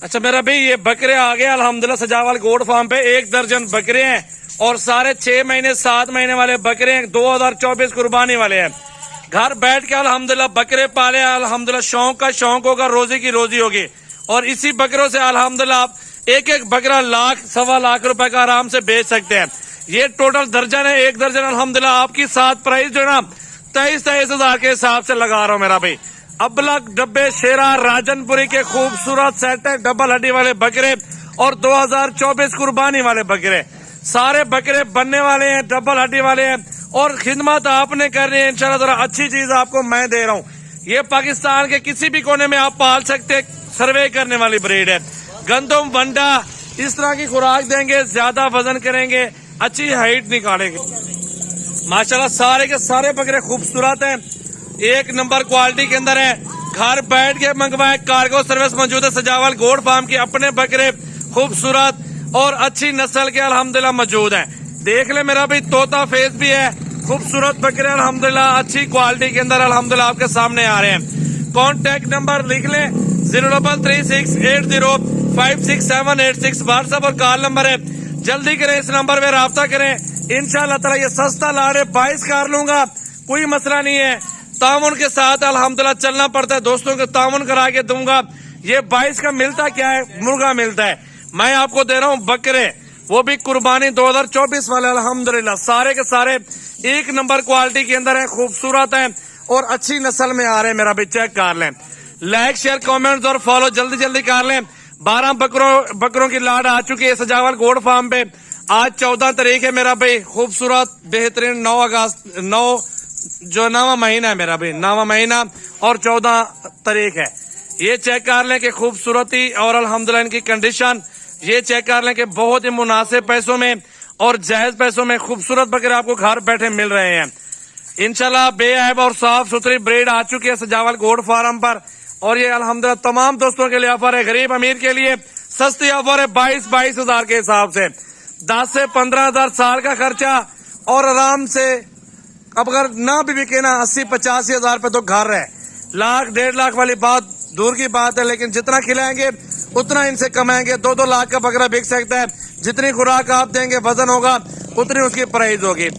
अच्छा मेरा भाई ये बकरे आ गए अल्हम्दुलिल्लाह सजावाल गोड फार्म पे। 1 दर्जन बकरे हैं और सारे 6 महीने 7 महीने वाले बकरे हैं। 2024 कुर्बानी वाले हैं। घर बैठ के अल्हम्दुलिल्लाह बकरे पाले अल्हम्दुलिल्लाह। शौक का शौक होगा, रोजी की रोजी होगी। और इसी बकरों से अल्हम्दुलिल्लाह आप एक एक बकरा लाख सवा लाख रुपए का आराम से बेच सकते हैं। ये टोटल दर्जन है। 1 दर्जन अल्हम्दुलिल्लाह आपकी साथ प्राइस जो है ना 23 हजार के हिसाब से लगा रहा हूँ मेरा भाई। अबलक डब्बे शेरा राजनपुरी के खूबसूरत सेट है, डबल हड्डी वाले बकरे और 2024 कुर्बानी वाले बकरे। सारे बकरे बनने वाले हैं, डबल हड्डी वाले हैं और खिदमत आपने करनी है इंशाल्लाह। जरा अच्छी चीज आपको मैं दे रहा हूँ। ये पाकिस्तान के किसी भी कोने में आप पाल सकते, सर्वे करने वाली ब्रीड है। गंदम वंडा इस तरह की खुराक देंगे, ज्यादा वजन करेंगे, अच्छी हाइट निकालेंगे माशाल्लाह। सारे के सारे बकरे खूबसूरत हैं, 1 नंबर क्वालिटी के अंदर है। घर बैठ के मंगवाए, कार्गो सर्विस मौजूद है। सजावाल गोड फार्म के अपने बकरे खूबसूरत और अच्छी नस्ल के अल्हम्दुलिल्लाह मौजूद हैं। देख ले मेरा भाई, तोता फेस भी है, खूबसूरत बकरे अल्हम्दुलिल्लाह अच्छी क्वालिटी के अंदर अल्हम्दुलिल्लाह आपके सामने आ रहे हैं। कॉन्टेक्ट नंबर लिख ले 03680567686 व्हाट्सएप और कॉल नंबर है। जल्दी करें, इस नंबर पे राब्ता करें। इंशाल्लाह ताला ये सस्ता लाड़ है, 22 कार लूंगा, कोई मसला नहीं है। तामुन के साथ अल्हम्दुलिल्लाह चलना पड़ता है, दोस्तों के तामुन करा के दूंगा। ये 22 का मिलता क्या है, मुर्गा मिलता है। मैं आपको दे रहा हूँ बकरे, वो भी कुर्बानी 2024 वाले अल्हम्दुलिल्लाह। सारे के सारे 1 नंबर क्वालिटी के अंदर है, खूबसूरत है और अच्छी नस्ल में आ रहे हैं मेरा भाई। चेक कर लें, लाइक शेयर कमेंट्स और फॉलो जल्दी जल्दी कर लें। 12 बकरों की लाड आ चुकी है सजावाल गोड फार्म पे। आज 14 तारीख है मेरा भाई। खूबसूरत बेहतरीन 9 अगस्त 9 जो 9वां महीना है मेरा भाई, 9वां महीना और 14 तारीख है। ये चेक कर लें कि खूबसूरती और अल्हम्दुलिल्लाह इनकी कंडीशन ये चेक कर लें कि बहुत ही मुनासिब पैसों में और जायज पैसों में खूबसूरत बकरे आपको घर बैठे मिल रहे हैं इंशाल्लाह। बेऐब और साफ सुथरी ब्रीड आ चुकी है सजावाल गोड फार्म पर और ये अल्हम्दुलिल्लाह तमाम दोस्तों के लिए ऑफर है। गरीब अमीर के लिए सस्ती ऑफर है 22 हजार के हिसाब से। 10 से 15 हजार साल का खर्चा और आराम से अब अगर ना भी बिके ना 80-85 हजार पे तो घर है। लाख 1.5 लाख वाली बात दूर की बात है, लेकिन जितना खिलाएंगे उतना इनसे कमाएंगे। 2-2 लाख का बकरा बिक सकता है। जितनी खुराक आप देंगे वजन होगा उतनी उसकी प्राइस होगी।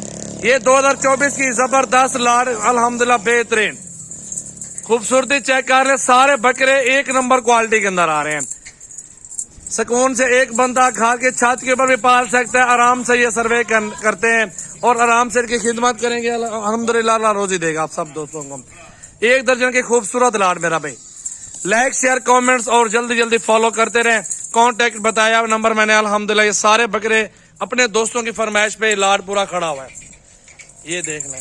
ये 2024 की जबरदस्त लाड़ अल्हम्दुलिल्लाह बेहतरीन खूबसूरती चेक कर ले। सारे बकरे 1 नंबर क्वालिटी के अंदर आ रहे हैं। सुकून से एक बंदा घर के छत के ऊपर भी पाल सकता है। आराम से ये सर्वे करते हैं और आराम से इनकी खिदमत करेंगे। अल्हम्दुलिल्लाह अल्लाह रोजी देगा आप सब दोस्तों को। 1 दर्जन की खूबसूरत लाड़ मेरा भाई। लाइक शेयर कमेंट्स और जल्दी जल्दी फॉलो करते रहें। कांटेक्ट बताया नंबर मैंने अल्हम्दुलिल्लाह। ये सारे बकरे अपने दोस्तों की फरमाइश पे लाड़ पूरा खड़ा हुआ है। ये देख लें।